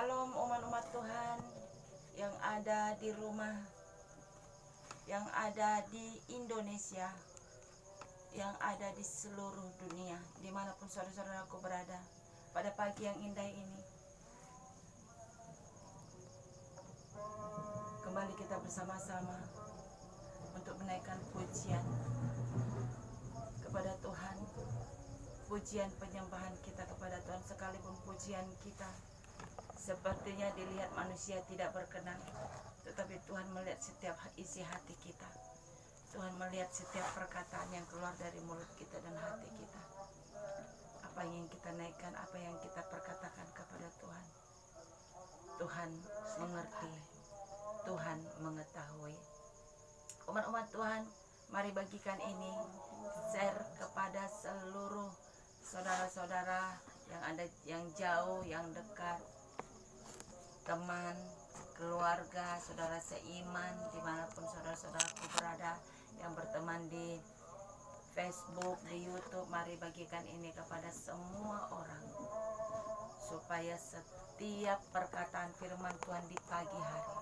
Shalom umat-umat Tuhan yang ada di rumah, yang ada di Indonesia, yang ada di seluruh dunia, dimanapun saudara-saudaraku berada. Pada pagi yang indah ini, kembali kita bersama-sama untuk menaikkan pujian kepada Tuhan. Pujian penyembahan kita kepada Tuhan, sekalipun pujian kita sepertinya dilihat manusia tidak berkenan, tetapi Tuhan melihat setiap isi hati kita. Tuhan melihat setiap perkataan yang keluar dari mulut kita dan hati kita. Apa yang kita naikkan, apa yang kita perkatakan kepada Tuhan. Tuhan mengerti, Tuhan mengetahui. Umat-umat Tuhan, mari bagikan ini, share kepada seluruh saudara-saudara yang ada, yang jauh, yang dekat, teman, keluarga, saudara seiman, dimanapun saudara-saudaraku berada, yang berteman di Facebook, di YouTube. Mari bagikan ini kepada semua orang, supaya setiap perkataan firman Tuhan di pagi hari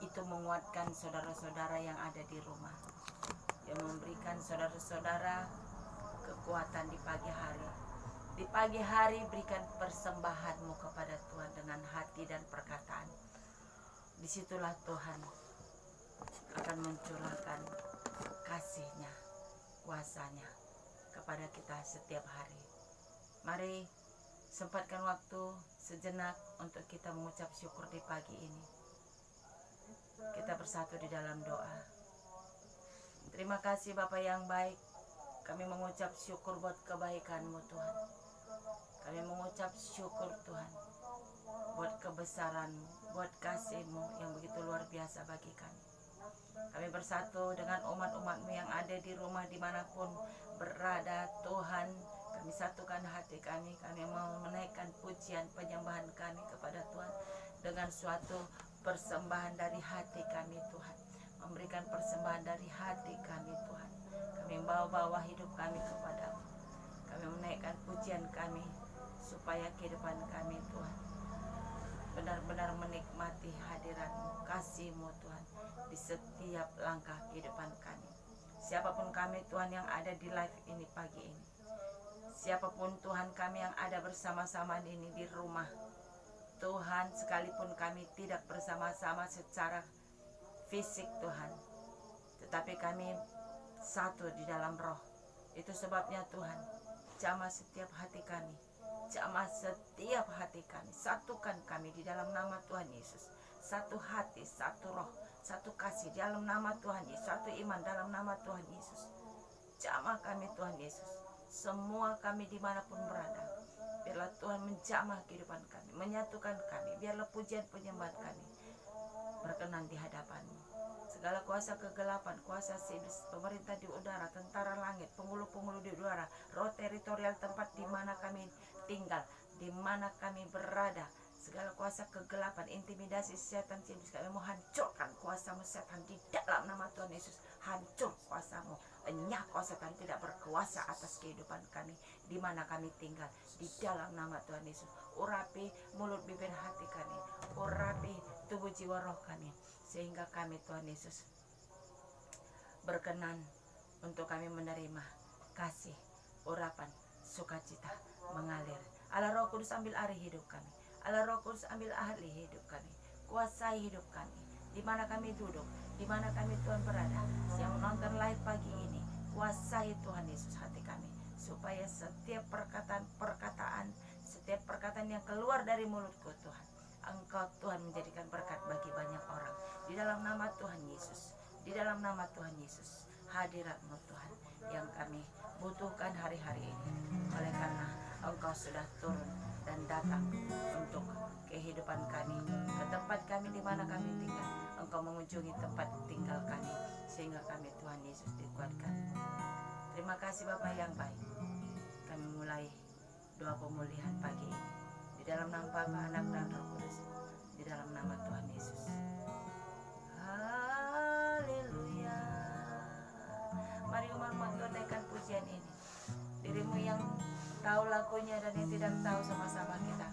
itu menguatkan saudara-saudara yang ada di rumah, yang memberikan saudara-saudara kekuatan di pagi hari. Di pagi hari berikan persembahanmu kepada Tuhan dengan hati dan perkataan. Disitulah Tuhan akan mencurahkan kasih-Nya, kuasa-Nya kepada kita setiap hari. Mari sempatkan waktu sejenak untuk kita mengucap syukur di pagi ini. Kita bersatu di dalam doa. Terima kasih Bapa yang baik. Kami mengucap syukur buat kebaikan-Mu Tuhan. Kami mengucap syukur Tuhan buat kebesaran-Mu, buat kasih-Mu yang begitu luar biasa bagi kami. Kami bersatu dengan umat-umat-Mu yang ada di rumah dimanapun berada Tuhan. Kami satukan hati kami. Kami mau menaikkan pujian penyembahan kami kepada Tuhan dengan suatu persembahan dari hati kami Tuhan. Memberikan persembahan dari hati kami Tuhan. Kami bawa hidup kami kepadamu. Kami menaikkan pujian kami supaya kehidupan kami Tuhan benar-benar menikmati hadirat-Mu, kasih-Mu Tuhan di setiap langkah kehidupan kami. Siapapun kami Tuhan yang ada di live ini pagi ini, siapapun Tuhan kami yang ada bersama-sama ini di rumah Tuhan, sekalipun kami tidak bersama-sama secara fisik Tuhan, tetapi kami satu di dalam roh. Itu sebabnya Tuhan, jamah setiap hati kami, jamah setiap hati kami, satukan kami di dalam nama Tuhan Yesus. Satu hati, satu roh, satu kasih di dalam nama Tuhan Yesus, satu iman dalam nama Tuhan Yesus. Jamah kami Tuhan Yesus, semua kami dimanapun berada, biarlah Tuhan menjamah kehidupan kami, menyatukan kami. Biarlah pujian penyembahan kami berkenan di hadapan-Mu. Segala kuasa kegelapan, kuasa iblis, pemerintah di udara, tentara langit, penghulu-penghulu di udara, roh teritorial tempat di mana kami tinggal, di mana kami berada, segala kuasa kegelapan, intimidasi setan iblis, kami mau hancurkan kuasa-Mu setan di dalam nama Tuhan Yesus. Hancur kuasa-Mu, enyah kuasa setan tidak berkuasa atas kehidupan kami di mana kami tinggal, di dalam nama Tuhan Yesus. Urapi mulut, bibir, hati kami, urapi tubuh, jiwa, roh kami, sehingga kami Tuhan Yesus berkenan untuk kami menerima kasih, urapan, sukacita mengalir. Allah Roh Kudus, ambil alih hidup kami. Allah Roh Kudus, ambil alih hidup kami. Kuasai hidup kami, di mana kami duduk, di mana kami Tuhan berada. Yang menonton live pagi ini, kuasai Tuhan Yesus hati kami, supaya setiap perkataan, setiap perkataan yang keluar dari mulutku Tuhan, Engkau Tuhan menjadikan berkat bagi banyak orang. Di dalam nama Tuhan Yesus, di dalam nama Tuhan Yesus, hadirat-Mu Tuhan yang kami butuhkan hari-hari ini. Oleh karena Engkau sudah turun dan datang untuk kehidupan kami, ke tempat kami di mana kami tinggal. Engkau mengunjungi tempat tinggal kami, sehingga kami Tuhan Yesus dikuatkan. Terima kasih Bapa yang baik. Kami mulai doa pemulihan pagi ini di dalam nama Bapa, Anak, dan Roh Kudus, di dalam nama Tuhan Yesus. Haleluya. Mari umat-umat Tuhan naikkan pujian ini. Dirimu yang tahu lagunya dan yang tidak tahu, sama-sama kita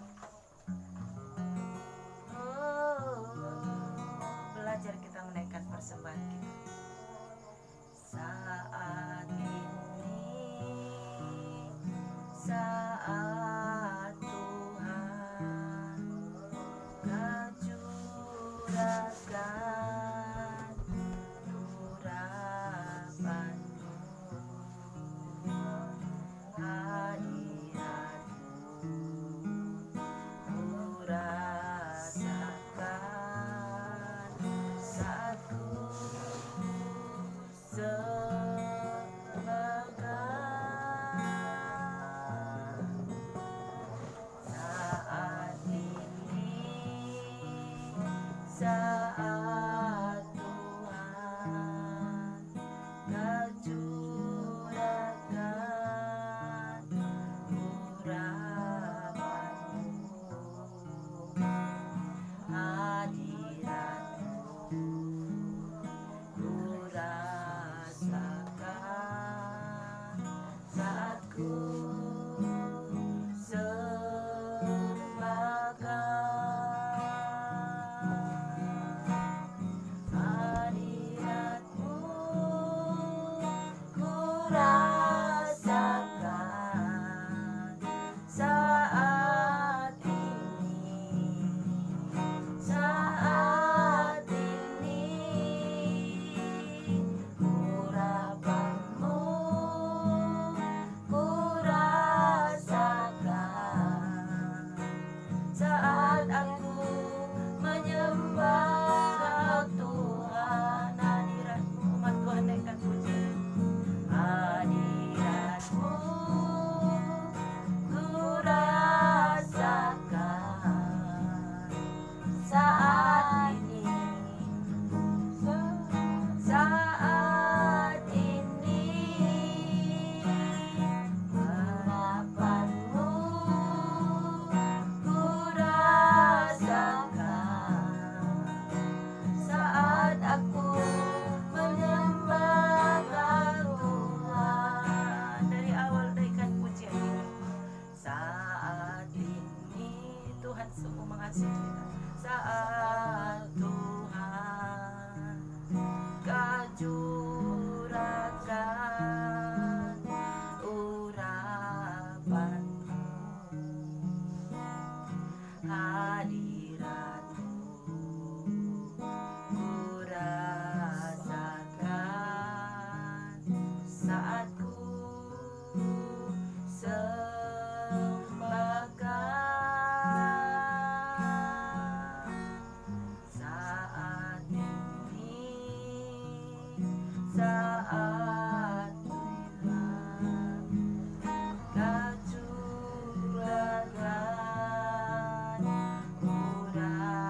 saat Tuhan Kau curahkan urapanmu, hadiratmu ku rasakan saat ku sembahkan hadiratmu, ku rasakan saat ini, saat ini urapanmu ku rasakan saat aku menyembah Tuhan. Hadiratmu, umat Tuhan naikkan pujian. Hadiratmu ku rasakan saat ini, saat ini harapanmu ku rasakan saat aku menyembah Tuhan. Dari awal naikkan pujian ini. Saat ini Tuhan sungguh mengasihi kita. Saat Tuhan Kau curahkan urapanmu, hadiratmu ku rasakan saat ku sembahkan saat ini, saat Tuhan Kau curahkan urapanmu,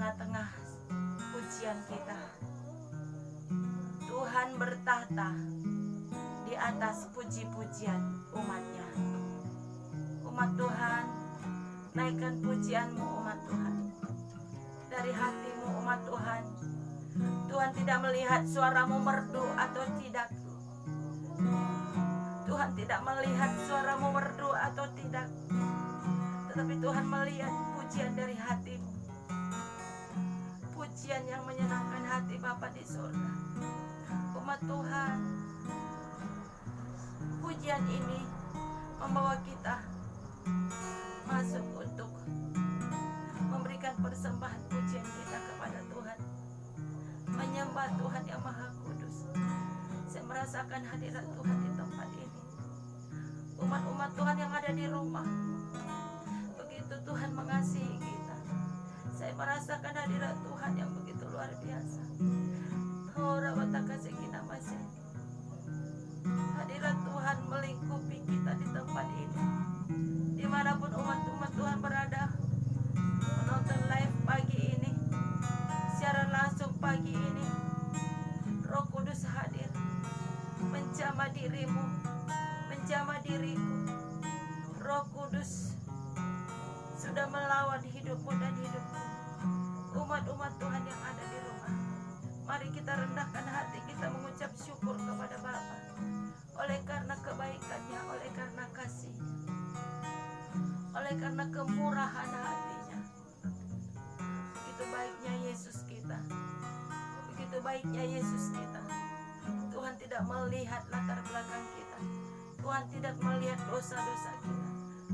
tengah-tengah pujian kita. Tuhan bertahta di atas puji-pujian umatnya. Umat Tuhan, naikkan pujianmu umat Tuhan. Dari hatimu umat Tuhan. Tuhan tidak melihat suaramu merdu atau tidak. Tuhan tidak melihat suaramu merdu atau tidak. Tetapi Tuhan melihat pujian dari hatimu. Pujian yang menyenangkan hati Bapa di surga. Umat Tuhan, pujian ini membawa kita masuk untuk memberikan persembahan pujian kita kepada Tuhan, menyembah Tuhan yang Maha Kudus. Saya merasakan hadirat Tuhan di tempat ini. Umat-umat Tuhan yang ada di rumah, begitu Tuhan mengasihi kita. Saya merasakan hadirat Tuhan yang begitu luar biasa. Hadirat Tuhan melingkupi kita di tempat ini. Dimanapun umat-umat Tuhan berada, menonton live pagi ini, siaran langsung pagi ini, Roh Kudus hadir, menjamah dirimu, menjamah diriku. Roh Kudus sudah melawan hidupmu dan hidupku. Umat-umat Tuhan yang ada di rumah, mari kita rendahkan hati kita mengucap syukur kepada Bapa. Oleh karena kebaikannya, oleh karena kasihnya, oleh karena kemurahan hatinya. Begitu baiknya Yesus kita, begitu baiknya Yesus kita. Tuhan tidak melihat latar belakang kita, Tuhan tidak melihat dosa-dosa kita,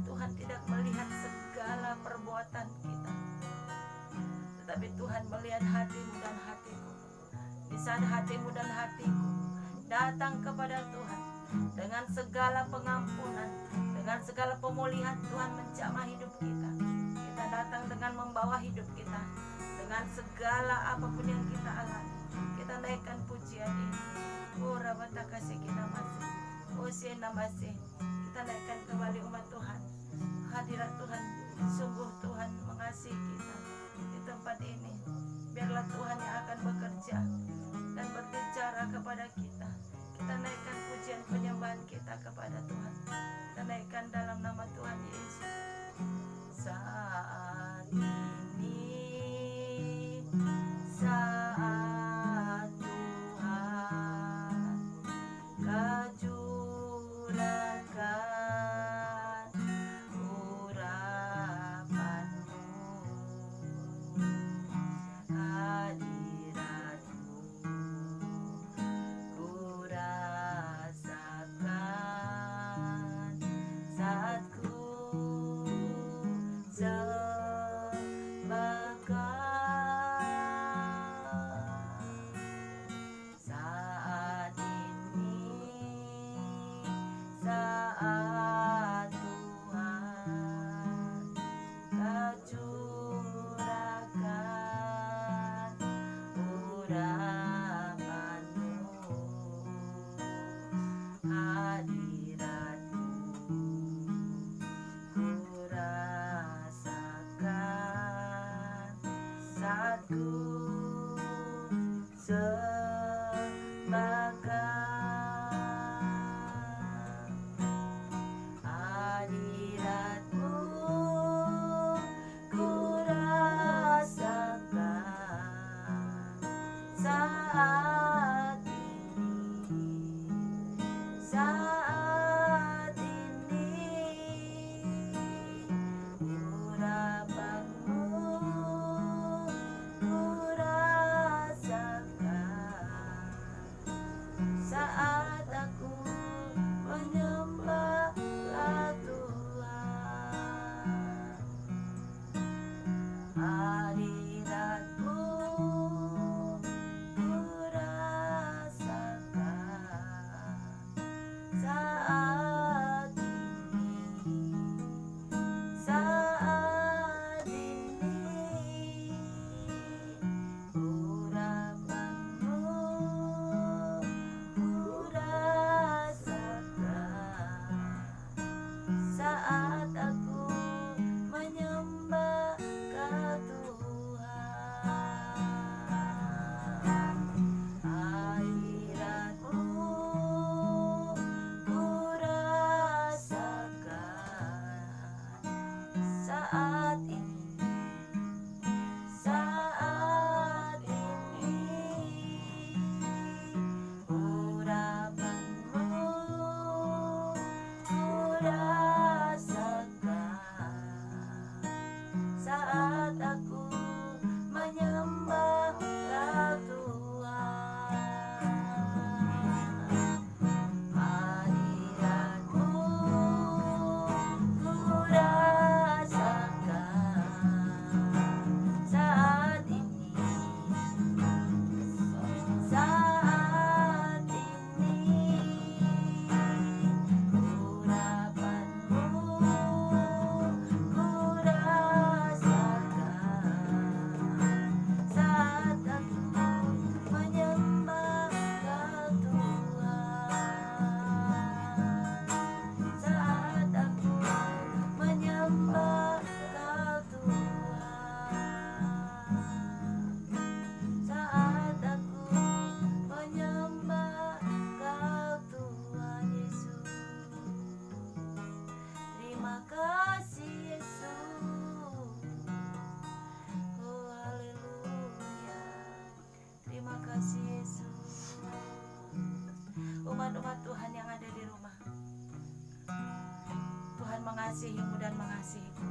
Tuhan tidak melihat segala perbuatan kita, tetapi Tuhan melihat hatimu dan hatiku. Di saat hatimu dan hatiku datang kepada Tuhan dengan segala pengampunan, dengan segala pemulihan, Tuhan menjamah hidup kita. Kita datang dengan membawa hidup kita, dengan segala apapun yang kita alami. Kita naikkan pujian ini. Oh Rabata kasih kita masih, oh Siena masih. Kita naikkan kembali umat Tuhan. Hadirat Tuhan, sungguh Tuhan mengasihi kita di tempat ini. Biarlah Tuhan yang akan bekerja dan berbicara kepada kita. Kita naikkan pujian penyembahan kita kepada Tuhan. Kita naikkan dalam nama Tuhan Yesus. Saat ini, saat Tuhan kajurkan urapanmu, hadiratmu ku rasakan saat ku saat ini, saat Tuhan kacurahkan urapanmu, hadiratmu ku rasakan saat ku sembahkan. Hadiratmu ku rasakan saat ini, saat ini. Urapanmu ku rasakan umat-umat Tuhan yang ada di rumah. Tuhan mengasihimu dan mengasihiku.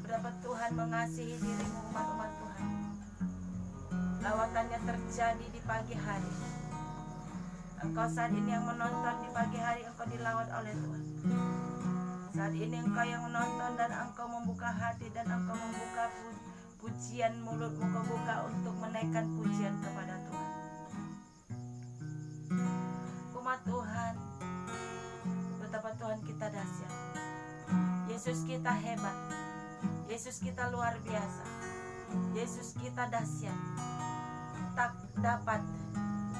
Berapa Tuhan mengasihi dirimu, umat-umat Tuhan. Lawatannya terjadi di pagi hari. Engkau saat ini yang menonton di pagi hari, engkau dilawat oleh Tuhan. Saat ini engkau yang menonton dan engkau membuka hati dan engkau membuka pujian, mulutmu kau buka untuk menaikkan pujian kepada Tuhan. Umat Tuhan, betapa Tuhan kita dahsyat. Yesus kita hebat. Yesus kita luar biasa. Yesus kita dahsyat. Tak dapat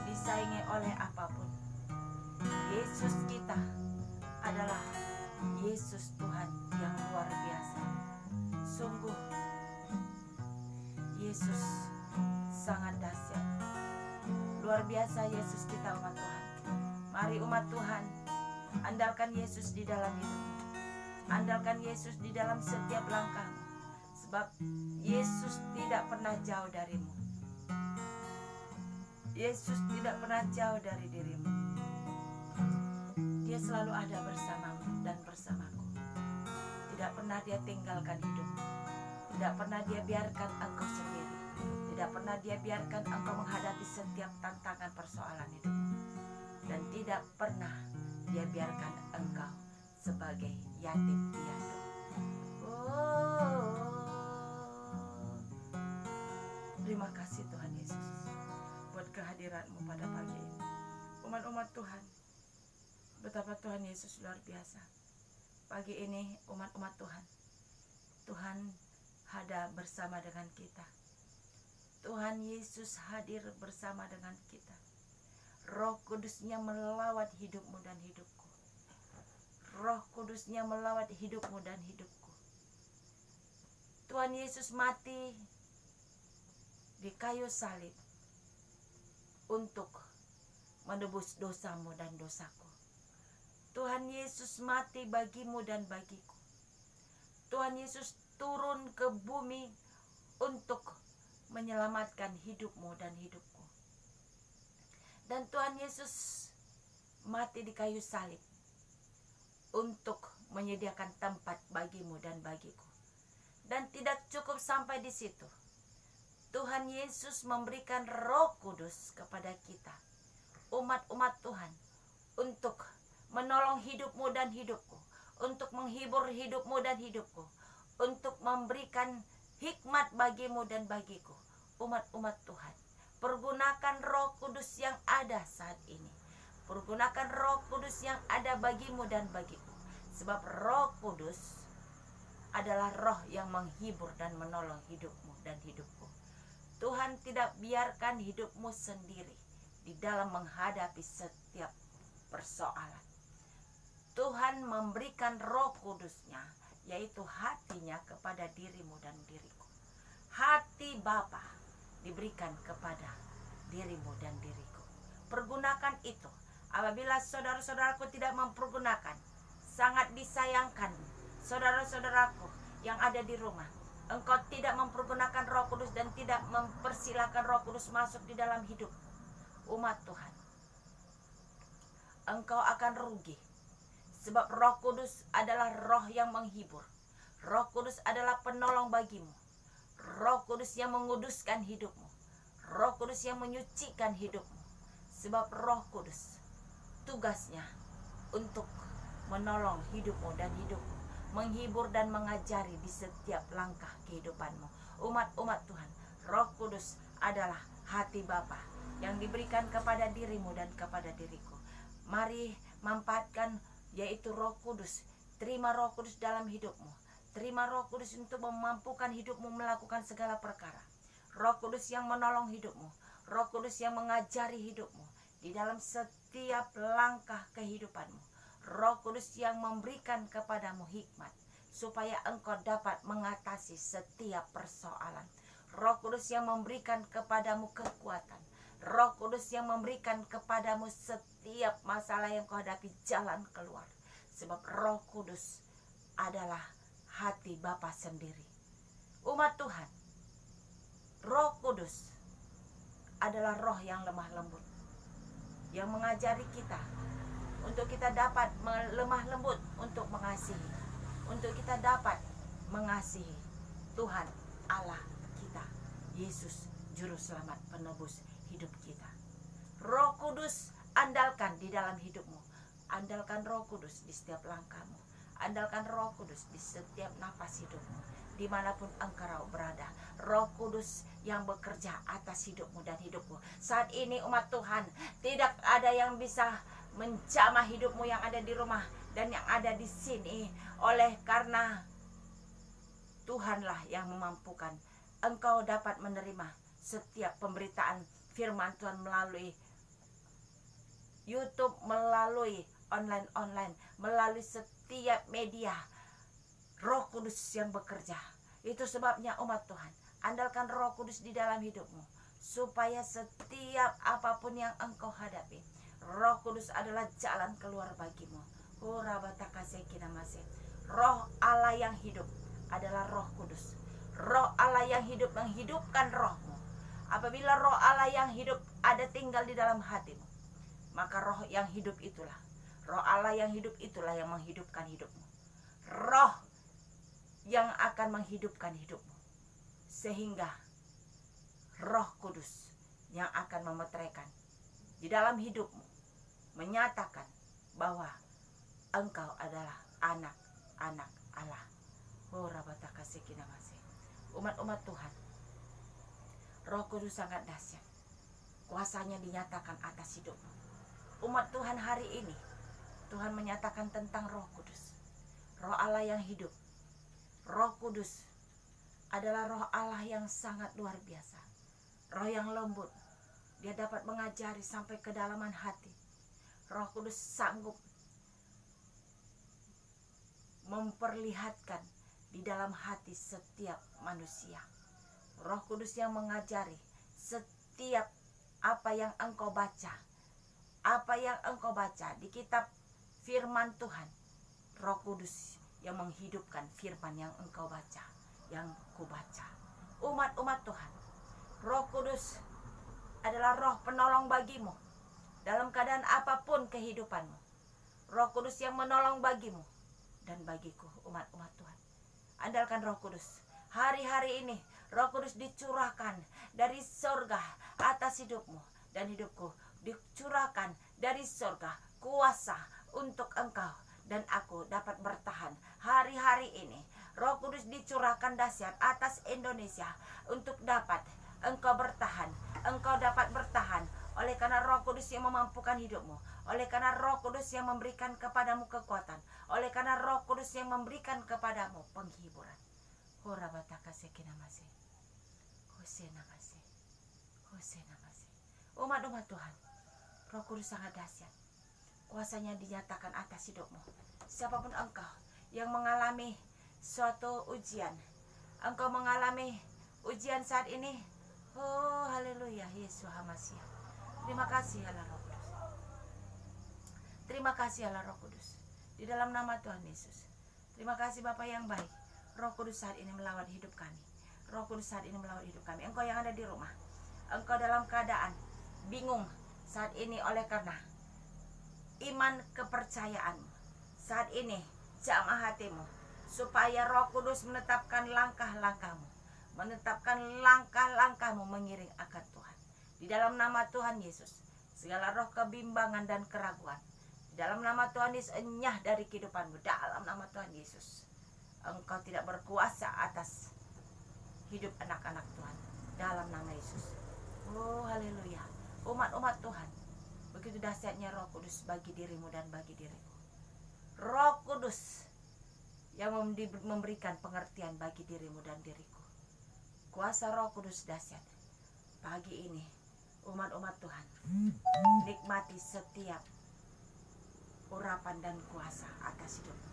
disaingi oleh apapun. Yesus kita adalah Yesus Tuhan yang luar biasa. Sungguh Yesus sangat dahsyat. Luar biasa Yesus kita, umat Tuhan. Mari umat Tuhan, andalkan Yesus di dalam hidupmu. Andalkan Yesus di dalam setiap langkahmu. Sebab Yesus tidak pernah jauh darimu. Yesus tidak pernah jauh dari dirimu. Dia selalu ada bersamamu dan bersamaku. Tidak pernah dia tinggalkan hidupmu. Tidak pernah dia biarkan engkau sendiri. Tidak pernah dia biarkan engkau menghadapi setiap tantangan persoalan hidupmu. Dan tidak pernah dia biarkan engkau sebagai yatim piatu. Terima kasih Tuhan Yesus buat kehadiran-Mu pada pagi ini. Umat-umat Tuhan, betapa Tuhan Yesus luar biasa. Pagi ini umat-umat Tuhan, Tuhan ada bersama dengan kita. Tuhan Yesus hadir bersama dengan kita. Roh Kudusnya melawat hidupmu dan hidupku. Roh Kudusnya melawat hidupmu dan hidupku. Tuhan Yesus mati di kayu salib untuk menebus dosamu dan dosaku. Tuhan Yesus mati bagimu dan bagiku. Tuhan Yesus turun ke bumi untuk menyelamatkan hidupmu dan hidupku. Dan Tuhan Yesus mati di kayu salib untuk menyediakan tempat bagimu dan bagiku. Dan tidak cukup sampai di situ. Tuhan Yesus memberikan Roh Kudus kepada kita, umat-umat Tuhan, untuk menolong hidupmu dan hidupku, untuk menghibur hidupmu dan hidupku, untuk memberikan hikmat bagimu dan bagiku, umat-umat Tuhan. Pergunakan Roh Kudus yang ada saat ini. Pergunakan Roh Kudus yang ada bagimu dan bagiku. Sebab Roh Kudus adalah roh yang menghibur dan menolong hidupmu dan hidupku. Tuhan tidak biarkan hidupmu sendiri di dalam menghadapi setiap persoalan. Tuhan memberikan Roh Kudusnya, yaitu hatinya kepada dirimu dan diriku. Hati Bapa diberikan kepada dirimu dan diriku. Pergunakan itu. Apabila saudara-saudaraku tidak mempergunakan, sangat disayangkan saudara-saudaraku yang ada di rumah. Engkau tidak mempergunakan Roh Kudus dan tidak mempersilahkan Roh Kudus masuk di dalam hidup umat Tuhan. Engkau akan rugi. Sebab Roh Kudus adalah roh yang menghibur. Roh Kudus adalah penolong bagimu. Roh Kudus yang menguduskan hidupmu. Roh Kudus yang menyucikan hidupmu. Sebab Roh Kudus tugasnya untuk menolong hidupmu dan hidupmu, menghibur dan mengajari di setiap langkah kehidupanmu. Umat-umat Tuhan, Roh Kudus adalah hati Bapa yang diberikan kepada dirimu dan kepada diriku. Mari manfaatkan yaitu Roh Kudus. Terima Roh Kudus dalam hidupmu. Terima Roh Kudus untuk memampukan hidupmu melakukan segala perkara. Roh Kudus yang menolong hidupmu. Roh Kudus yang mengajari hidupmu di dalam setiap langkah kehidupanmu. Roh Kudus yang memberikan kepadamu hikmat supaya engkau dapat mengatasi setiap persoalan. Roh Kudus yang memberikan kepadamu kekuatan. Roh Kudus yang memberikan kepadamu setiap masalah yang kau hadapi jalan keluar. Sebab Roh Kudus adalah hati Bapa sendiri. Umat Tuhan, Roh Kudus adalah roh yang lemah lembut, yang mengajari kita untuk kita dapat lemah lembut untuk mengasihi, untuk kita dapat mengasihi Tuhan Allah kita, Yesus Juru Selamat Penebus hidup kita. Roh Kudus andalkan di dalam hidupmu. Andalkan Roh Kudus di setiap langkahmu. Andalkan Roh Kudus di setiap napas hidupmu, dimanapun engkau berada. Roh Kudus yang bekerja atas hidupmu dan hidupku. Saat ini umat Tuhan, tidak ada yang bisa menjamah hidupmu yang ada di rumah dan yang ada di sini, oleh karena Tuhanlah yang memampukan engkau dapat menerima setiap pemberitaan firman Tuhan melalui YouTube, melalui online, melalui setiap media. Roh Kudus yang bekerja. Itu sebabnya umat Tuhan, andalkan Roh Kudus di dalam hidupmu, supaya setiap apapun yang engkau hadapi, Roh Kudus adalah jalan keluar bagimu. Roh Allah yang hidup adalah Roh Kudus. Roh Allah yang hidup menghidupkan rohmu. Apabila Roh Allah yang hidup ada tinggal di dalam hatimu, maka roh yang hidup itulah, Roh Allah yang hidup itulah yang menghidupkan hidupmu. Roh yang akan menghidupkan hidupmu, sehingga Roh Kudus yang akan memeteraikan di dalam hidupmu, menyatakan bahwa engkau adalah anak-anak Allah. Umat-umat Tuhan, Roh Kudus sangat dahsyat. Kuasanya dinyatakan atas hidupmu. Umat Tuhan hari ini, Tuhan menyatakan tentang Roh Kudus, Roh Allah yang hidup. Roh Kudus adalah Roh Allah yang sangat luar biasa. Roh yang lembut, dia dapat mengajari sampai kedalaman hati. Roh Kudus sanggup memperlihatkan di dalam hati setiap manusia. Roh Kudus yang mengajari setiap apa yang engkau baca, apa yang engkau baca di kitab firman Tuhan. Roh Kudus yang menghidupkan firman yang engkau baca, yang kubaca. Umat-umat Tuhan, Roh Kudus adalah roh penolong bagimu dalam keadaan apapun kehidupanmu. Roh Kudus yang menolong bagimu dan bagiku, umat-umat Tuhan. Andalkan Roh Kudus. Hari-hari ini Roh Kudus dicurahkan dari surga atas hidupmu dan hidupku. Dicurahkan dari surga kuasa untuk engkau dan aku dapat bertahan hari-hari ini. Roh Kudus dicurahkan dahsyat atas Indonesia untuk dapat engkau bertahan. Engkau dapat bertahan oleh karena Roh Kudus yang memampukan hidupmu, oleh karena Roh Kudus yang memberikan kepadamu kekuatan, oleh karena Roh Kudus yang memberikan kepadamu penghiburan. Umat-umat Tuhan, Roh Kudus sangat dahsyat. Kuasanya dinyatakan atas hidupmu. Siapapun engkau yang mengalami suatu ujian, engkau mengalami ujian saat ini, oh haleluya, Yesus Hamasiah. Terima kasih Allah Roh Kudus. Terima kasih Allah Roh Kudus. Di dalam nama Tuhan Yesus. Terima kasih Bapa yang baik. Roh Kudus saat ini melawat hidup kami. Roh Kudus saat ini melawat hidup kami. Engkau yang ada di rumah, engkau dalam keadaan bingung saat ini oleh karena iman kepercayaanmu. Saat ini jamah hatimu supaya Roh Kudus menetapkan langkah-langkahmu, menetapkan langkah-langkahmu mengiring akan Tuhan. Di dalam nama Tuhan Yesus, segala roh kebimbangan dan keraguan, di dalam nama Tuhan Yesus, enyah dari kehidupanmu. Dalam nama Tuhan Yesus, engkau tidak berkuasa atas hidup anak-anak Tuhan. Dalam nama Yesus. Oh haleluya. Umat-umat Tuhan, begitu dahsyatnya Roh Kudus bagi dirimu dan bagi diriku. Roh Kudus yang memberikan pengertian bagi dirimu dan diriku. Kuasa Roh Kudus dahsyat. Pagi ini umat-umat Tuhan, nikmati setiap urapan dan kuasa atas hidupmu.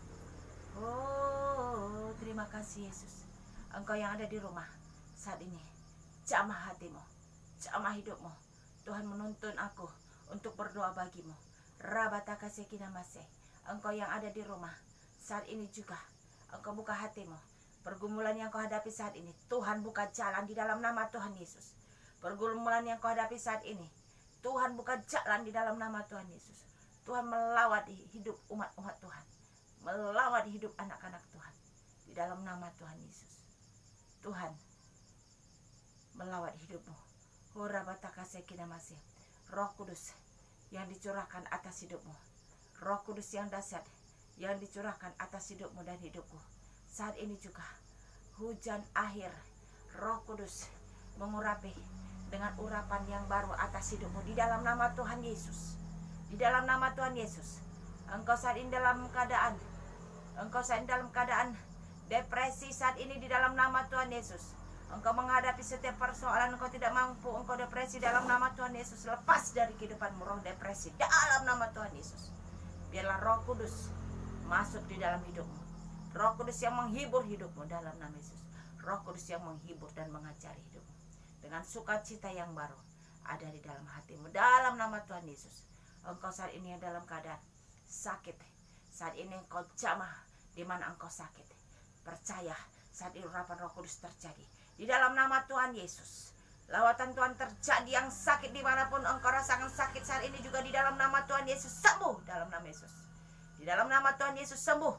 Oh terima kasih Yesus. Engkau yang ada di rumah saat ini, jamah hatimu, jamah hidupmu. Tuhan menuntun aku untuk berdoa bagimu. Rabataka sekinamase. Engkau yang ada di rumah saat ini juga, engkau buka hatimu. Pergumulan yang kau hadapi saat ini, Tuhan buka jalan di dalam nama Tuhan Yesus. Pergumulan yang kau hadapi saat ini, Tuhan buka jalan di dalam nama Tuhan Yesus. Tuhan melawat hidup umat-umat Tuhan, melawat hidup anak-anak Tuhan di dalam nama Tuhan Yesus. Tuhan melawat hidupmu. Roh Kudus yang dicurahkan atas hidupmu, Roh Kudus yang dahsyat yang dicurahkan atas hidupmu dan hidupku. Saat ini juga hujan akhir Roh Kudus mengurapi dengan urapan yang baru atas hidupmu di dalam nama Tuhan Yesus. Di dalam nama Tuhan Yesus. Engkau saat ini dalam keadaan depresi saat ini di dalam nama Tuhan Yesus. Engkau menghadapi setiap persoalan, engkau tidak mampu, engkau depresi dalam nama Tuhan Yesus. Lepas dari kehidupanmu roh depresi dalam nama Tuhan Yesus. Biarlah Roh Kudus masuk di dalam hidupmu. Roh Kudus yang menghibur hidupmu dalam nama Yesus. Roh Kudus yang menghibur dan mengajari hidupmu dengan sukacita yang baru ada di dalam hatimu dalam nama Tuhan Yesus. Engkau saat ini yang dalam keadaan sakit, saat ini engkau jamah di mana engkau sakit. Percaya saat ini urapan Roh Kudus terjadi di dalam nama Tuhan Yesus. Lawatan Tuhan terjadi, yang sakit dimanapun engkau rasakan sakit saat ini juga di dalam nama Tuhan Yesus sembuh dalam nama Yesus. Di dalam nama Tuhan Yesus sembuh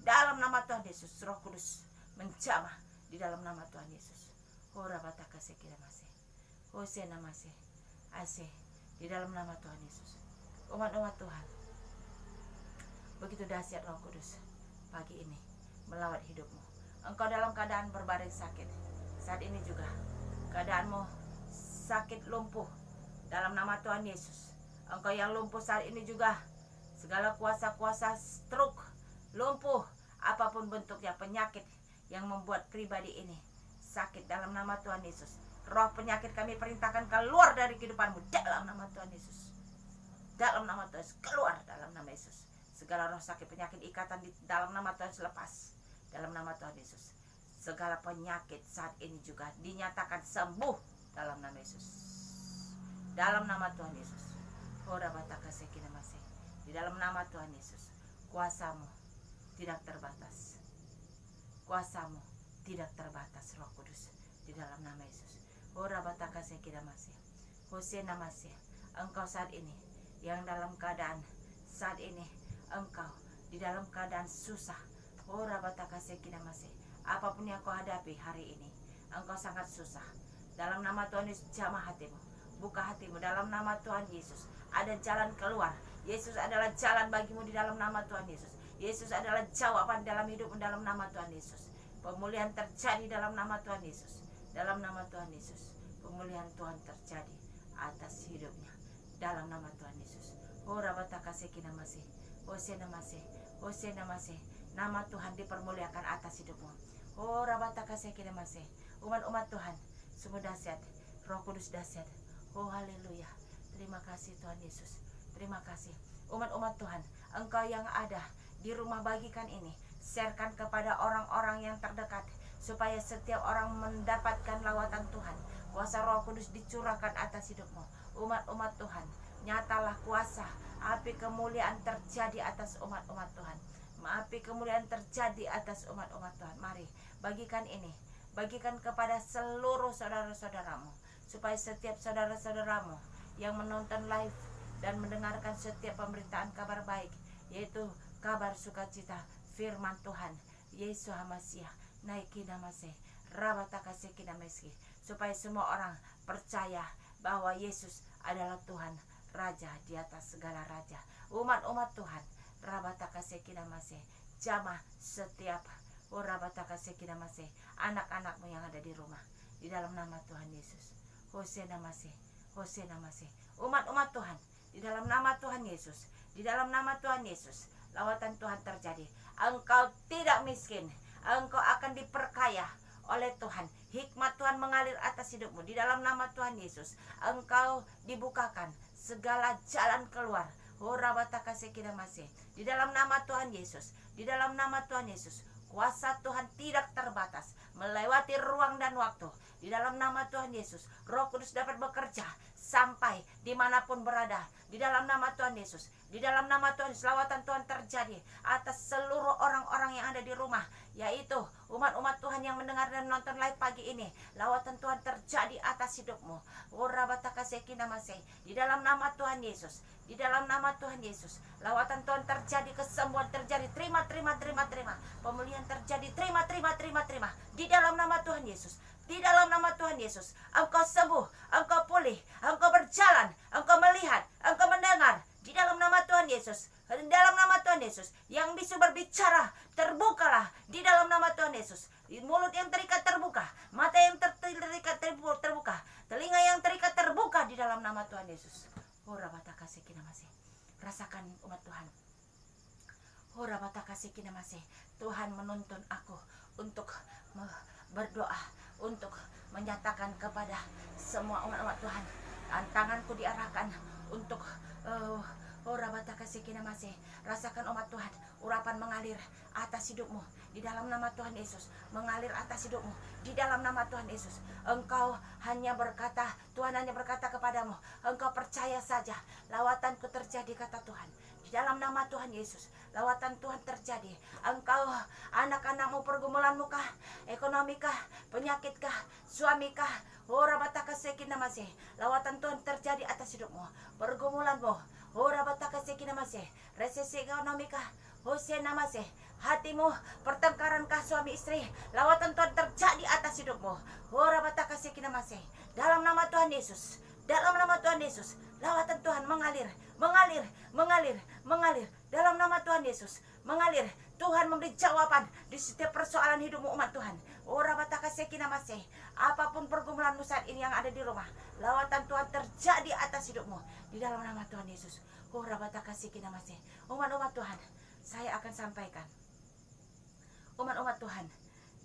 dalam nama Tuhan Yesus. Roh Kudus menjamah di dalam nama Tuhan Yesus. Ora bataka sekira masih, hosena masih, asih di dalam nama Tuhan Yesus. Umat-umat Tuhan, begitu dahsyat Roh Kudus pagi ini melawat hidupmu. Engkau dalam keadaan berbaring sakit saat ini juga, keadaanmu sakit lumpuh dalam nama Tuhan Yesus. Engkau yang lumpuh saat ini juga, segala kuasa-kuasa stroke, lumpuh, apapun bentuknya penyakit yang membuat pribadi ini sakit dalam nama Tuhan Yesus. Roh penyakit kami perintahkan keluar dari kehidupanmu dalam nama Tuhan Yesus. Dalam nama Tuhan Yesus, keluar dalam nama Yesus. Segala roh sakit, penyakit, ikatan di dalam nama Tuhan Yesus lepas dalam nama Tuhan Yesus. Segala penyakit saat ini juga dinyatakan sembuh dalam nama Yesus. Dalam nama Tuhan Yesus. Ora bataka sekina masih. Di dalam nama Tuhan Yesus, kuasamu tidak terbatas. Kuasamu tidak terbatas Roh Kudus di dalam nama Yesus. Ora bataka sekina masih. Hosena masih. Engkau saat ini yang dalam keadaan saat ini, engkau di dalam keadaan susah. Ora bataka sekina masih. Apapun yang kau hadapi hari ini, engkau sangat susah. Dalam nama Tuhan Yesus, jamah hatimu, buka hatimu dalam nama Tuhan Yesus. Ada jalan keluar. Yesus adalah jalan bagimu di dalam nama Tuhan Yesus. Yesus adalah jawaban dalam hidupmu dalam nama Tuhan Yesus. Pemulihan terjadi dalam nama Tuhan Yesus. Dalam nama Tuhan Yesus, pemulihan Tuhan terjadi atas hidupnya dalam nama Tuhan Yesus. Ora bataka sekina masih. Hosena masih. Hosena masih. Nama Tuhan dipermuliakan atas hidupmu. Ora bataka sekina masih. Umat-umat Tuhan, sungguh dahsyat. Roh Kudus dahsyat. Oh haleluya. Terima kasih Tuhan Yesus. Terima kasih. Umat-umat Tuhan, engkau yang ada di rumah, bagikan ini, sharekan kepada orang-orang yang terdekat, supaya setiap orang mendapatkan lawatan Tuhan. Kuasa Roh Kudus dicurahkan atas hidupmu. Umat-umat Tuhan, nyatalah kuasa, api kemuliaan terjadi atas umat-umat Tuhan. Api kemuliaan terjadi atas umat-umat Tuhan. Mari bagikan ini, bagikan kepada seluruh saudara-saudaramu, supaya setiap saudara-saudaramu yang menonton live dan mendengarkan setiap pemberitaan kabar baik, yaitu kabar sukacita firman Tuhan Yesus Hamasiah naiki namase rabataka sekina meski, supaya semua orang percaya bahwa Yesus adalah Tuhan, Raja di atas segala raja. Umat-umat Tuhan, rabataka sekina mase, jamah setiap rabataka sekina mase, anak-anakmu yang ada di rumah di dalam nama Tuhan Yesus. Hosena mase, Hosena mase. Umat-umat Tuhan, di dalam nama Tuhan Yesus, di dalam nama Tuhan Yesus, lawatan Tuhan terjadi. Engkau tidak miskin, engkau akan diperkaya oleh Tuhan. Hikmat Tuhan mengalir atas hidupmu di dalam nama Tuhan Yesus. Engkau dibukakan segala jalan keluar. Rabataka sekina masih. Di dalam nama Tuhan Yesus, di dalam nama Tuhan Yesus, kuasa Tuhan tidak terbatas, melewati ruang dan waktu. Di dalam nama Tuhan Yesus, Roh Kudus dapat bekerja sampai dimanapun berada. Di dalam nama Tuhan Yesus, di dalam nama Tuhan, selawatan Tuhan terjadi atas seluruh orang-orang yang ada di rumah, yaitu umat-umat Tuhan yang mendengar dan menonton live pagi ini. Lawatan Tuhan terjadi atas atas hidupmu. Ora bataka sekinamase. Di dalam nama Tuhan Yesus. Di dalam nama Tuhan Yesus, lawatan Tuhan terjadi, kesembuhan terjadi, terima. Pemulihan terjadi, terima. Di dalam nama Tuhan Yesus. Di dalam nama Tuhan Yesus, engkau sembuh, engkau pulih, engkau berjalan, engkau melihat, engkau mendengar. Di dalam nama Tuhan Yesus. Di dalam nama Tuhan Yesus, yang bisu berbicara, terbukalah di dalam nama Tuhan Yesus. Mulut yang terikat terbuka, mata yang terikat terbuka, telinga yang terikat terbuka di dalam nama Tuhan Yesus. Ora bataka sekinamase. Rasakan umat Tuhan. Ora bataka sekinamase. Tuhan menuntun aku untuk berdoa, untuk menyatakan kepada semua umat Tuhan. Tanganku diarahkan untuk ora bataka sekinamase. Rasakan umat Tuhan, urapan mengalir atas hidupmu di dalam nama Tuhan Yesus, mengalir atas hidupmu di dalam nama Tuhan Yesus. Engkau hanya berkata, Tuhan hanya berkata kepadamu, engkau percaya saja, lawatanku terjadi, kata Tuhan. Di dalam nama Tuhan Yesus, lawatan Tuhan terjadi. Engkau, anak-anakmu, pergumulanmu kah, ekonomi kah, penyakit kah, suami kah, ora bataka sekinamase. Lawatan Tuhan terjadi atas hidupmu, pergumulanmu, ora bataka sekinamase. Resesi ekonomi kah, Hose namase, hatimu, pertengkaran kah suami istri, lawatan Tuhan terjadi atas hidupmu. Ora bataka sekinamase. Dalam nama Tuhan Yesus, dalam nama Tuhan Yesus, lawatan Tuhan mengalir. Dalam nama Tuhan Yesus, mengalir. Tuhan memberi jawaban di setiap persoalan hidupmu umat Tuhan. Ora bataka sekinamase. Apapun pergumulanmu saat ini yang ada di rumah, lawatan Tuhan terjadi atas hidupmu di dalam nama Tuhan Yesus. Ora bataka sekinamase. Umat-umat Tuhan, saya akan sampaikan. Umat-umat Tuhan,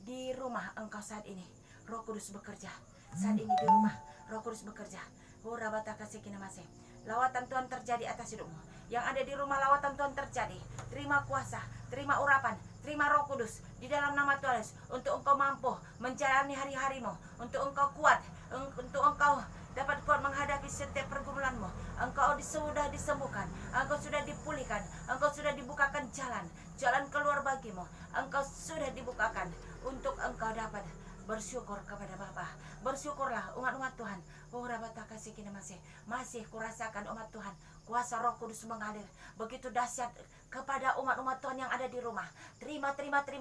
di rumah engkau saat ini, Roh Kudus bekerja. Saat ini di rumah, Roh Kudus bekerja. Ora bataka sekinamase. Lawatan Tuhan terjadi atas hidupmu. Yang ada di rumah, lawatan Tuhan terjadi. Terima kuasa, terima urapan, terima Roh Kudus di dalam nama Tuhan Yesus, untuk engkau mampu menjalani hari-harimu, untuk engkau kuat, untuk engkau dapat kuat menghadapi setiap pergumulanmu. Engkau sudah disembuhkan, engkau sudah dipulihkan, engkau sudah dibukakan jalan keluar bagimu. Engkau sudah dibukakan untuk engkau dapat bersyukur kepada Bapa. Bersyukurlah umat-umat Tuhan. Ora bataka sekinamase. Masih kurasakan umat Tuhan, kuasa Roh Kudus mengalir begitu dahsyat kepada umat-umat Tuhan yang ada di rumah. Terima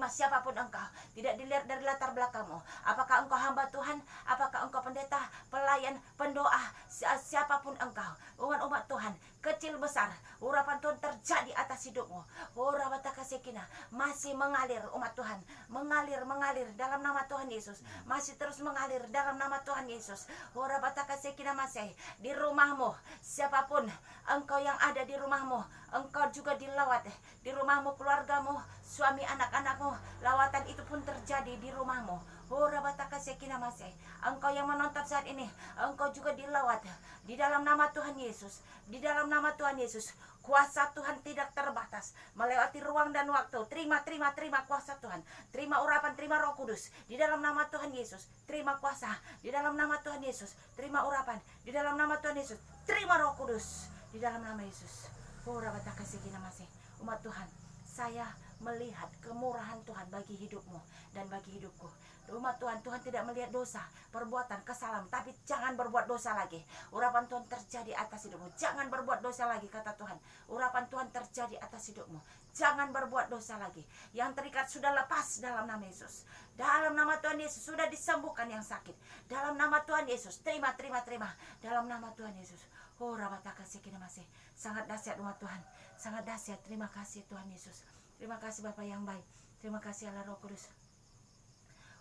siapapun engkau, tidak dilihat dari latar belakangmu. Apakah engkau hamba Tuhan, apakah engkau pendeta, pelayan, pendoa, siapapun engkau, umat-umat Tuhan, kecil besar, urapan Tuhan terjadi atas hidupmu. Ora bataka sekinah, masih mengalir umat Tuhan, mengalir dalam nama Tuhan Yesus, masih terus mengalir dalam nama Tuhan Yesus. Ora bataka sekinah masih di rumahmu, siapapun engkau yang ada di rumahmu, engkau juga dilawat di rumahmu, keluargamu, suami, anak-anakmu, lawatan itu pun terjadi di rumahmu. Ora bataka sekinah masih, engkau yang menonton saat ini, engkau juga dilawat di dalam nama Tuhan Yesus. Di dalam nama Tuhan Yesus, kuasa Tuhan tidak terbatas melewati ruang dan waktu. Terima kuasa Tuhan, terima urapan, terima Roh Kudus di dalam nama Tuhan Yesus. Terima kuasa di dalam nama Tuhan Yesus, terima urapan di dalam nama Tuhan Yesus, terima Roh Kudus di dalam nama Yesus. Ora bataka sekinah masih. Umat Tuhan, saya melihat kemurahan Tuhan bagi hidupmu dan bagi hidupku. Umat Tuhan, Tuhan tidak melihat dosa, perbuatan, kesalahan, tapi jangan berbuat dosa lagi. Urapan Tuhan terjadi atas hidupmu. Jangan berbuat dosa lagi, kata Tuhan. Urapan Tuhan terjadi atas hidupmu. Jangan berbuat dosa lagi. Yang terikat sudah lepas dalam nama Yesus. Dalam nama Tuhan Yesus sudah disembuhkan yang sakit. Dalam nama Tuhan Yesus, terima. Dalam nama Tuhan Yesus. Oh, rabataka sekinah masih. Sangat dahsyat umat Tuhan. Sangat dahsyat. Terima kasih Tuhan Yesus. Terima kasih Bapa yang baik. Terima kasih Allah Roh Kudus.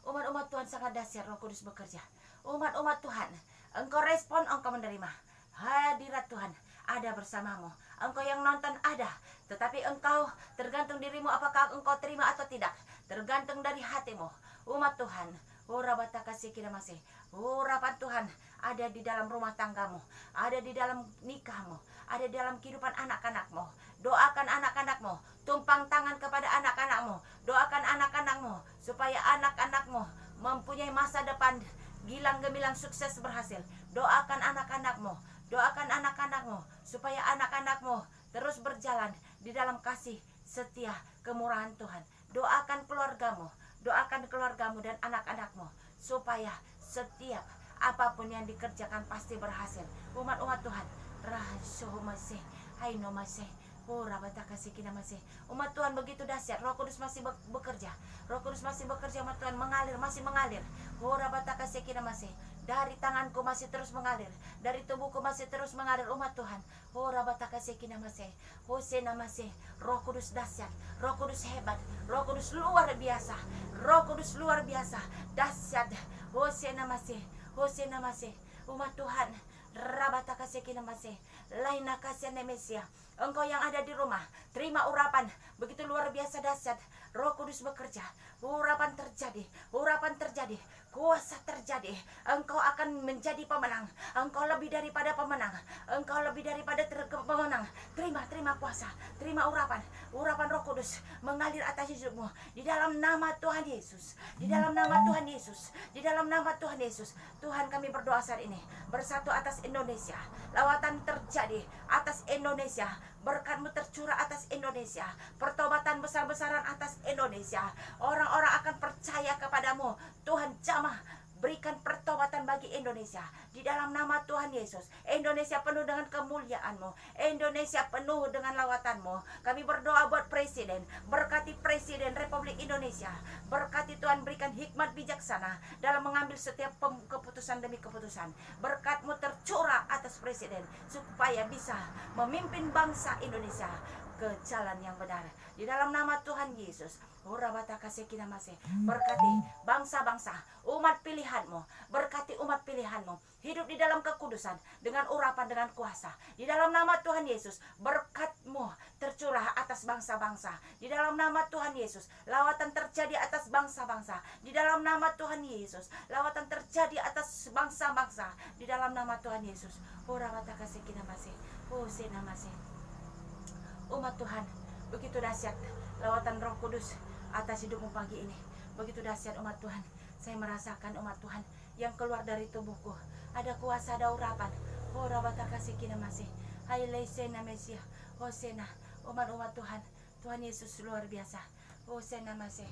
Umat-umat Tuhan, sangat dahsyat Roh Kudus bekerja. Umat-umat Tuhan, engkau respon, engkau menerima. Hadirat Tuhan ada bersamamu. Engkau yang nonton ada, tetapi engkau tergantung dirimu apakah engkau terima atau tidak. Tergantung dari hatimu. Umat Tuhan, ora bataka sekinah masih. Urapan Tuhan ada di dalam rumah tanggamu, ada di dalam nikahmu, ada di dalam kehidupan anak-anakmu. Doakan anak-anakmu, tumpang tangan kepada anak-anakmu, doakan anak-anakmu supaya anak-anakmu mempunyai masa depan gilang gemilang, sukses, berhasil. Doakan anak-anakmu supaya anak-anakmu terus berjalan di dalam kasih setia kemurahan Tuhan. Doakan keluargamu dan anak-anakmu supaya setiap Apapun yang dikerjakan pasti berhasil. Umat-umat Tuhan, rahasia masih, hai no masih. Masih. Umat Tuhan begitu dahsyat. Roh Kudus masih bekerja. Roh Kudus masih bekerja, umat Tuhan mengalir, masih mengalir. Masih. Dari tanganku masih terus mengalir, dari tubuhku masih terus mengalir, umat Tuhan. Masih. Masih. Roh Kudus dahsyat, Roh Kudus hebat, Roh Kudus luar biasa, Roh Kudus luar biasa, dahsyat. Masih. Masih. Umat Tuhan, masih. Laina kasih Nemesia. Engkau yang ada di rumah, terima urapan begitu luar biasa dahsyat. Roh Kudus bekerja, urapan terjadi, kuasa terjadi. Engkau akan menjadi pemenang, engkau lebih daripada pemenang, engkau lebih daripada pemenang. Terima kuasa, terima urapan Roh Kudus mengalir atas hidupmu di dalam nama Tuhan Yesus, di dalam nama Tuhan Yesus, di dalam nama Tuhan Yesus. Tuhan, kami berdoa saat ini bersatu atas Indonesia. Lawatan terjadi atas Indonesia, berkat-Mu tercurah atas Indonesia, pertobatan besar-besaran atas Indonesia. Orang-orang akan percaya kepadamu. Tuhan, jamah berikan pertobatan bagi Indonesia di dalam nama Tuhan Yesus. Indonesia penuh dengan kemuliaan-Mu, Indonesia penuh dengan lawatan-Mu. Kami berdoa buat presiden, berkati presiden Republik Indonesia. Berkati Tuhan, berikan hikmat bijaksana dalam mengambil setiap keputusan demi keputusan. Berkat-Mu tercurah atas presiden supaya bisa memimpin bangsa Indonesia ke jalan yang benar. Di dalam nama Tuhan Yesus. Berkati bangsa-bangsa, umat pilihan-Mu. Berkati umat pilihan-Mu, hidup di dalam kekudusan, dengan urapan, dengan kuasa. Di dalam nama Tuhan Yesus, berkat-Mu tercurah atas bangsa-bangsa. Di dalam nama Tuhan Yesus, lawatan terjadi atas bangsa-bangsa. Di dalam nama Tuhan Yesus, lawatan terjadi atas bangsa-bangsa. Di dalam nama Tuhan Yesus. Umat Tuhan, begitu dahsyat lawatan Roh Kudus atas hidupmu pagi ini. Begitu dahsyat umat Tuhan. Saya merasakan umat Tuhan yang keluar dari tubuhku. Ada kuasa, ada urapan. Hosena, umat-umat Tuhan. Tuhan Yesus luar biasa. Hosena masih.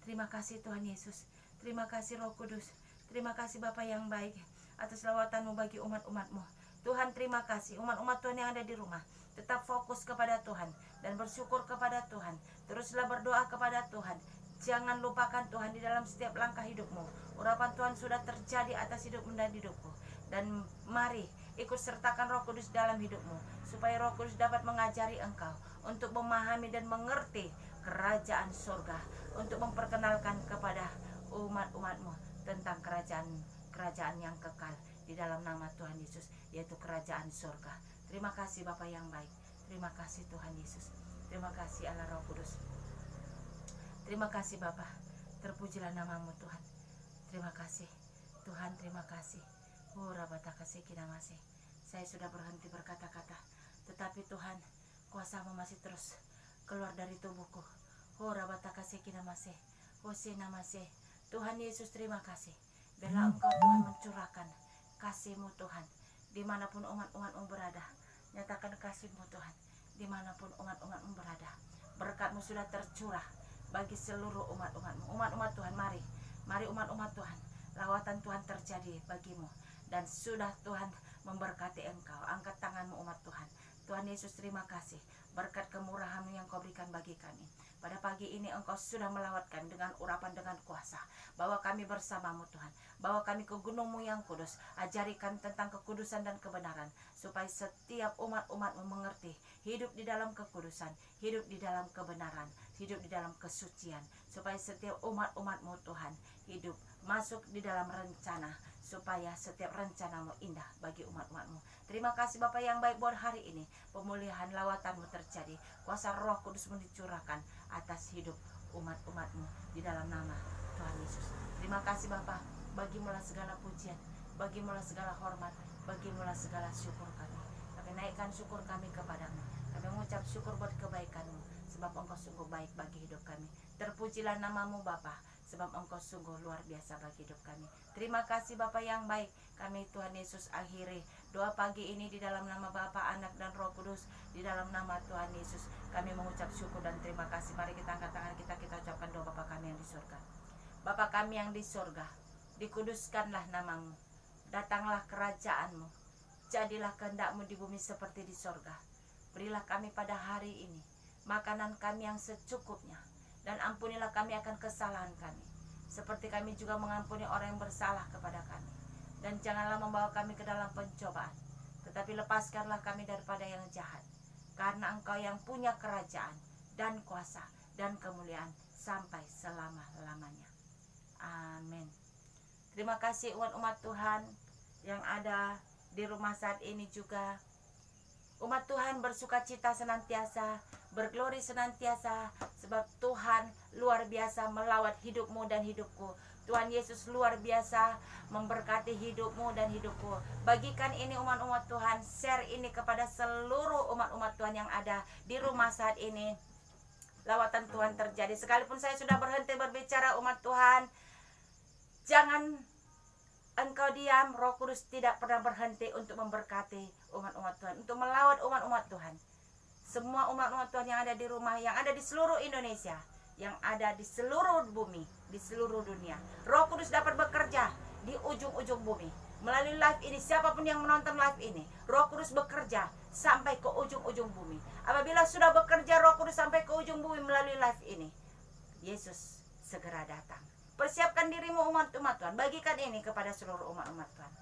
Terima kasih Tuhan Yesus. Terima kasih Roh Kudus. Terima kasih Bapa yang baik atas lawatan-Mu bagi umat-umat-Mu. Tuhan, terima kasih. Umat-umat Tuhan yang ada di rumah, tetap fokus kepada Tuhan dan bersyukur kepada Tuhan. Teruslah berdoa kepada Tuhan. Jangan lupakan Tuhan di dalam setiap langkah hidupmu. Urapan Tuhan sudah terjadi atas hidupmu dan hidupku. Dan mari ikut sertakan Roh Kudus dalam hidupmu, supaya Roh Kudus dapat mengajari engkau untuk memahami dan mengerti kerajaan surga, untuk memperkenalkan kepada umat-umatmu tentang kerajaan yang kekal di dalam nama Tuhan Yesus, yaitu kerajaan surga. Terima kasih Bapa yang baik. Terima kasih Tuhan Yesus. Terima kasih Allah Roh Kudus. Terima kasih Bapa. Terpujilah namamu Tuhan. Terima kasih Tuhan, terima kasih. Saya sudah berhenti berkata-kata, tetapi Tuhan, kuasa-Mu masih terus keluar dari tubuhku. Tuhan Yesus, terima kasih. Bila Engkau Tuhan mencurahkan kasih-Mu Tuhan, dimanapun umat-umat-Mu berada. Nyatakan kasih-Mu Tuhan, dimanapun umat-umat-Mu berada. Berkat-Mu sudah tercurah bagi seluruh umat-umat-Mu. Umat-umat Tuhan, mari umat-umat Tuhan, lawatan Tuhan terjadi bagimu. Dan sudah Tuhan memberkati engkau. Angkat tanganmu umat Tuhan. Tuhan Yesus, terima kasih. Berkat kemurahan-Mu yang Kau berikan bagi kami. Pada pagi ini Engkau sudah melawatkan dengan urapan, dengan kuasa. Bawa kami bersama-Mu Tuhan. Bawa kami ke gunung-Mu yang kudus. Ajarikan tentang kekudusan dan kebenaran. Supaya setiap umat-umat-Mu mengerti. Hidup di dalam kekudusan. Hidup di dalam kebenaran. Hidup di dalam kesucian. Supaya setiap umat-umat-Mu Tuhan hidup masuk di dalam rencana. Supaya setiap rencana-Mu indah bagi umat-umat-Mu. Terima kasih Bapa yang baik buat hari ini. Pemulihan lawatan-Mu terjadi. Kuasa Roh Kudus-Mu dicurahkan atas hidup umat-umat-Mu di dalam nama Tuhan Yesus. Terima kasih Bapa. Bagimulah segala pujian, bagimulah segala hormat, bagimulah segala syukur kami. Kami naikkan syukur kami kepadamu. Kami mengucap syukur buat kebaikan-Mu, sebab Engkau sungguh baik bagi hidup kami. Terpujilah namamu Bapa, sebab Engkau sungguh luar biasa bagi hidup kami. Terima kasih Bapa yang baik. Kami Tuhan Yesus akhiri doa pagi ini di dalam nama Bapa, Anak dan Roh Kudus. Di dalam nama Tuhan Yesus kami mengucap syukur dan terima kasih. Mari kita angkat tangan kita ucapkan doa Bapa kami yang di surga. Bapa kami yang di surga, Dikuduskanlah namamu, datanglah kerajaanmu, jadilah kehendak-Mu di bumi seperti di sorga. Berilah kami pada hari ini makanan kami yang secukupnya, dan ampunilah kami akan kesalahan kami, seperti kami juga mengampuni orang yang bersalah kepada kami. Dan janganlah membawa kami ke dalam pencobaan, tetapi lepaskanlah kami daripada yang jahat. Karena Engkau yang punya kerajaan dan kuasa dan kemuliaan sampai selama-lamanya. Amin. Terima kasih umat Tuhan yang ada di rumah saat ini juga. Umat Tuhan bersukacita senantiasa, berglori senantiasa, sebab Tuhan luar biasa melawat hidupmu dan hidupku. Tuhan Yesus luar biasa memberkati hidupmu dan hidupku. Bagikan ini umat-umat Tuhan, share ini kepada seluruh umat-umat Tuhan yang ada di rumah saat ini. Lawatan Tuhan terjadi. Sekalipun saya sudah berhenti berbicara umat Tuhan, jangan engkau diam. Roh Kudus tidak pernah berhenti untuk memberkati umat-umat Tuhan, untuk melawat umat-umat Tuhan. Semua umat-umat Tuhan yang ada di rumah, yang ada di seluruh Indonesia, yang ada di seluruh bumi, di seluruh dunia. Roh Kudus dapat bekerja di ujung-ujung bumi. Melalui live ini, siapapun yang menonton live ini, Roh Kudus bekerja sampai ke ujung-ujung bumi. Apabila sudah bekerja Roh Kudus sampai ke ujung bumi melalui live ini, Yesus segera datang. Persiapkan dirimu umat-umat Tuhan. Bagikan ini kepada seluruh umat-umat Tuhan.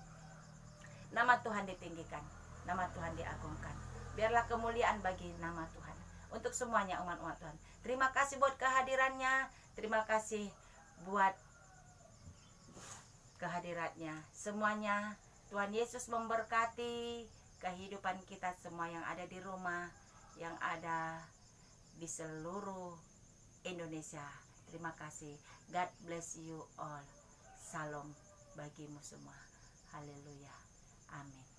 Nama Tuhan ditinggikan, nama Tuhan diagungkan. Biarlah kemuliaan bagi nama Tuhan untuk semuanya umat-umat Tuhan. Terima kasih buat kehadirannya. Terima kasih buat kehadiratnya. Semuanya Tuhan Yesus memberkati kehidupan kita semua yang ada di rumah, yang ada di seluruh Indonesia. Terima kasih. God bless you all. Salam bagimu semua. Haleluya. Amin.